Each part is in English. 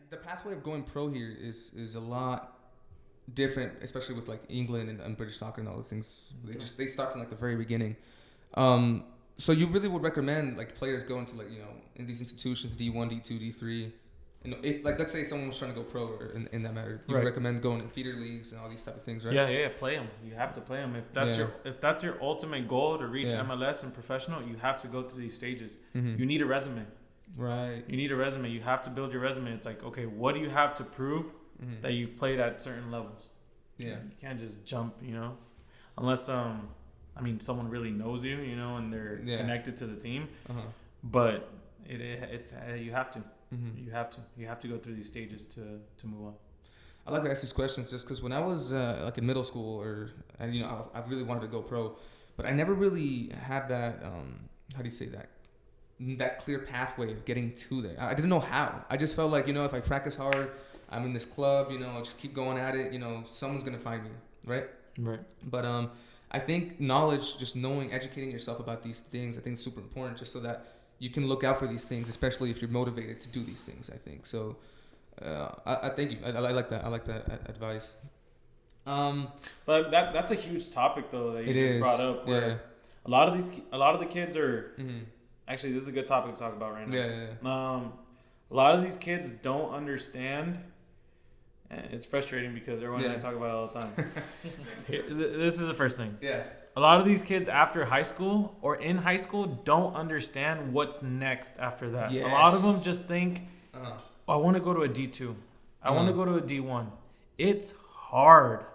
the pathway of going pro here is a lot different, especially with like England and British soccer and all those things. They start from like the very beginning. So you really would recommend like players going to like, you know, in these institutions, D1, D2, D3. You know, if like let's say someone was trying to go pro or in that matter, you would recommend going in feeder leagues and all these type of things, right? Yeah, play them. You have to play them. If that's your ultimate goal to reach MLS and professional, you have to go through these stages. You need a resume. Right. You need a resume. You have to build your resume. It's like, okay, what do you have to prove that you've played at certain levels? Yeah. You can't just jump, you know, unless someone really knows you, you know, and they're connected to the team. But it's you have to. You have to go through these stages to move on. I like to ask these questions just because when I was like in middle school and you know I really wanted to go pro, but I never really had that how do you say that clear pathway of getting to there. I didn't know how. I just felt like, you know, if I practice hard, I'm in this club, you know, I'll just keep going at it, you know, someone's gonna find me, right? But I think knowledge, just knowing, educating yourself about these things, I think is super important, just so that you can look out for these things, especially if you're motivated to do these things, I think. So I thank you. I like that. I like that advice. But that's a huge topic though that you just brought up. Where a lot of the kids are actually, this is a good topic to talk about right now. A lot of these kids don't understand. And it's frustrating because everyone and I talk about it all the time. This is the first thing. A lot of these kids after high school or in high school don't understand what's next after that. A lot of them just think, I want to go to a D2. I want to go to a D1. It's hard.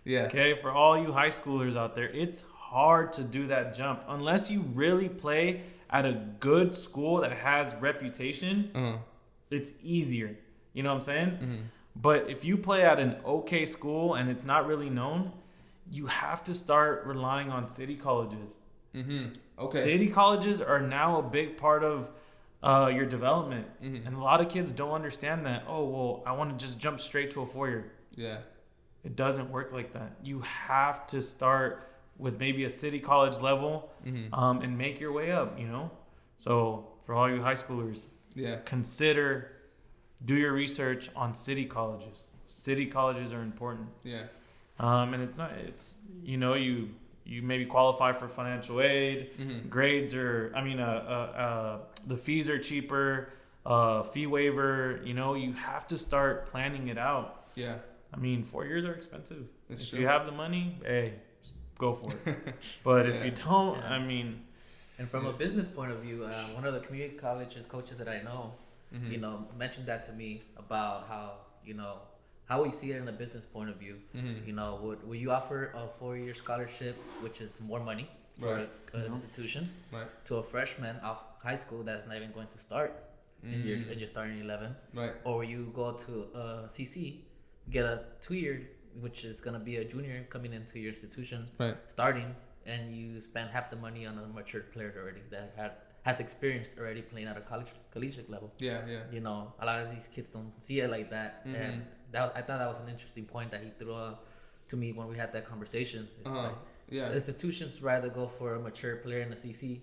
Okay, for all you high schoolers out there, it's hard to do that jump. Unless you really play at a good school that has reputation, it's easier. You know what I'm saying? But if you play at an okay school and it's not really known, you have to start relying on city colleges. City colleges are now a big part of your development. And a lot of kids don't understand that. Oh, well, I want to just jump straight to a 4-year. It doesn't work like that. You have to start with maybe a city college level and make your way up, you know? So for all you high schoolers, do your research on city colleges. City colleges are important. And it's you know, you maybe qualify for financial aid. Grades are, the fees are cheaper. Fee waiver. You know, you have to start planning it out. 4 years are expensive. If you have the money, hey, go for it. But if you don't, And from a business point of view, one of the community colleges coaches that I know, you know, mentioned that to me about how, you know, how we see it in a business point of view. You know, would you offer a 4-year scholarship, which is more money for an institution, to a freshman off high school that's not even going to start in your starting 11, or you go to a CC, get a 2-year, which is going to be a junior coming into your institution, starting, and you spend half the money on a mature player already that has experience already playing at a collegiate level. You know, a lot of these kids don't see it like that, and I thought that was an interesting point that he threw to me when we had that conversation. It's institutions rather go for a mature player in the CC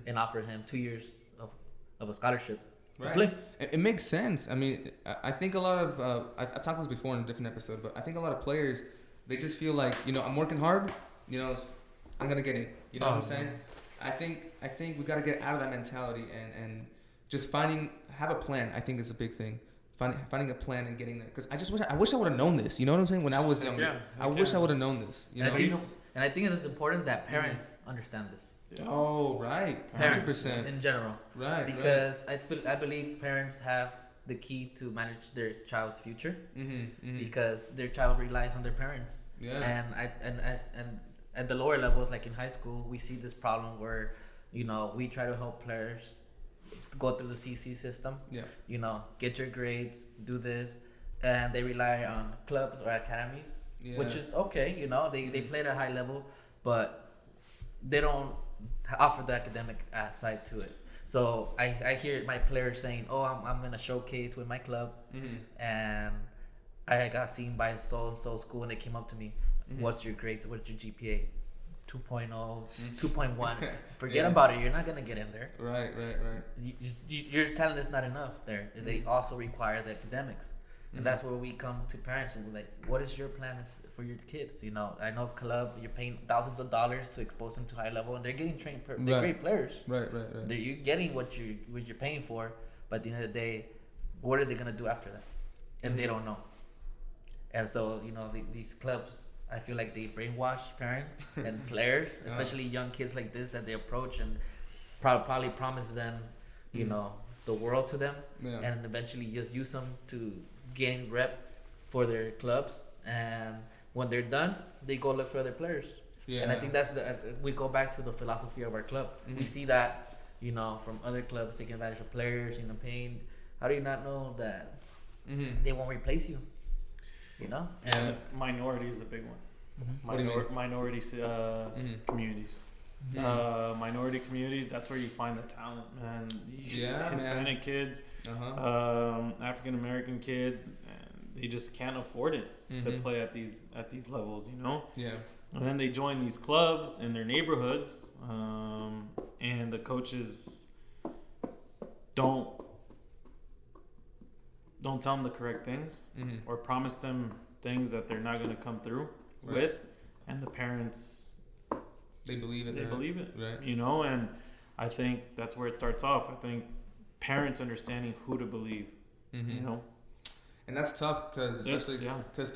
and offer him 2 years of a scholarship to play. It makes sense. I mean, I think a lot of I've talked this before in a different episode, but I think a lot of players, they just feel like, you know, I'm working hard, you know, I'm gonna get it. You know what I'm saying? I think we got to get out of that mentality and just have a plan. I think is a big thing. Finding a plan and getting there. Because I wish I would have known this. You know what I'm saying? When I was younger, I wish I would have known this. You know? And I think it's important that parents understand this. Oh, right. 100% in general. Right. Because I believe parents have the key to manage their child's future. Because their child relies on their parents. And at the lower levels, like in high school, we see this problem where, you know, we try to help players go through the CC system. You know, get your grades, do this, and they rely on clubs or academies, which is okay. You know, they play at a high level, but they don't offer the academic side to it. So I hear my players saying, "Oh, I'm in a showcase with my club, and I got seen by so-and-so school, and they came up to me, what's your grades? What's your GPA?" 2.0, 2.1. Forget about it. You're not gonna get in there. Right. You're telling it's not enough there. They also require the academics. And that's where we come to parents and we're like, what is your plan for your kids? You know, I know club, you're paying thousands of dollars to expose them to high level, and they're getting trained. They're great players. Right. You're getting what you're paying for, but at the end of the day, what are they gonna do after that? And they don't know. And so, you know, these clubs, I feel like they brainwash parents and players, especially young kids like this, that they approach and probably promise them, you know, the world to them, and eventually just use them to gain rep for their clubs. And when they're done, they go look for other players. And I think that's we go back to the philosophy of our club. We see that, you know, from other clubs taking advantage of players, you know, paying. How do you not know that they won't replace you? You know, and minority is a big one. Minority communities. Minority communities, that's where you find the talent, man. Hispanic kids, African American kids, and they just can't afford it to play at these levels, you know. And then they join these clubs in their neighborhoods, and the coaches don't tell them the correct things, or promise them things that they're not going to come through with, and the parents, they believe it, right? You know. And I think that's where it starts off. I think parents understanding who to believe, you know. And that's tough because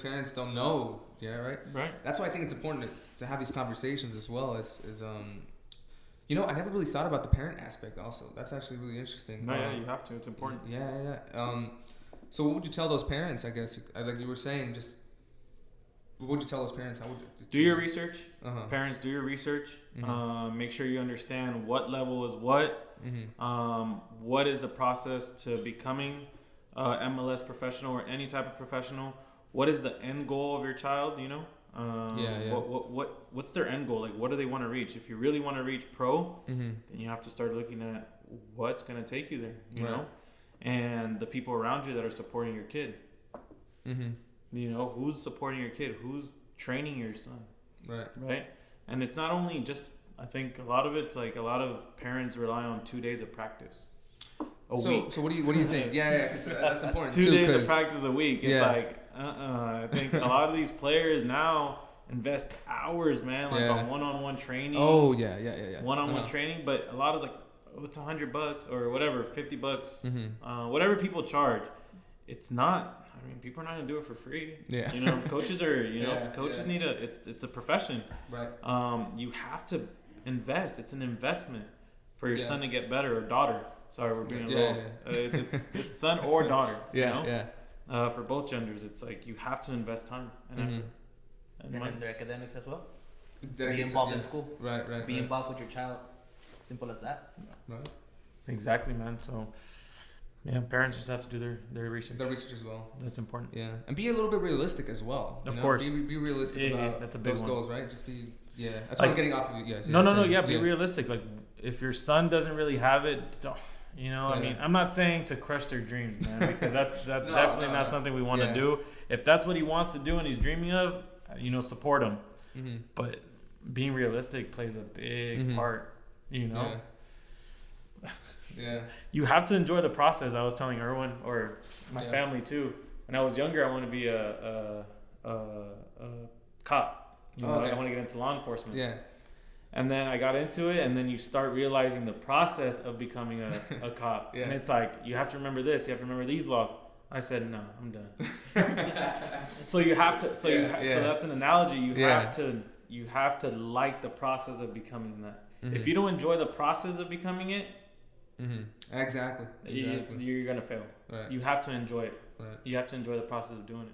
parents don't know, right. That's why I think it's important to have these conversations as well as you know, I never really thought about the parent aspect also. That's actually really interesting. No, you have to. It's important. So what would you tell those parents, I guess, like you were saying, just what would you tell those parents? Do your research. Parents, do your research. Make sure you understand what level is what. What is the process to becoming MLS professional or any type of professional? What is the end goal of your child, you know? What's their end goal? Like, what do they want to reach? If you really want to reach pro, then you have to start looking at what's going to take you there, you know? And the people around you that are supporting your kid. You know, who's supporting your kid? Who's training your son? Right? And it's not only just, I think a lot of it's like a lot of parents rely on 2 days of practice a week. So what do you think? That's important. 2 days of practice a week. It's like, I think a lot of these players now invest hours, man, like on one-on-one training. One-on-one training, but a lot of like, it's $100 or whatever, $50, whatever people charge. It's not. I mean, people are not gonna do it for free. You know, coaches are. You know, coaches need it's a profession. Right. You have to invest. It's an investment for your son to get better, or daughter. Sorry, we're being a little. It's son or daughter. You know? For both genders, it's like you have to invest time and effort. And in their academics as well. Be involved in school. Right. Be involved with your child. Simple as that. Right. Exactly, man. So. Yeah, parents just have to do their research. Their research as well. That's important. Yeah, and be a little bit realistic as well. Of course. Be realistic about that's a big those one. goals, right? Just be That's what I'm getting off of you guys. No. Yeah, be realistic. Like if your son doesn't really have it, you know. I mean, I'm not saying to crush their dreams, man, because that's definitely not something we want to do. If that's what he wants to do and he's dreaming of, you know, support him. But being realistic plays a big part. You know. You have to enjoy the process. I was telling Erwin or my family too. When I was younger, I wanted to be a cop. You know, I want to get into law enforcement. And then I got into it, and then you start realizing the process of becoming a cop. And it's like, you have to remember this, you have to remember these laws. I said, no, I'm done. So you have to. So so that's an analogy. You have to like the process of becoming that. If you don't enjoy the process of becoming it, exactly. You're gonna fail. You have to enjoy it. You have to enjoy the process of doing it.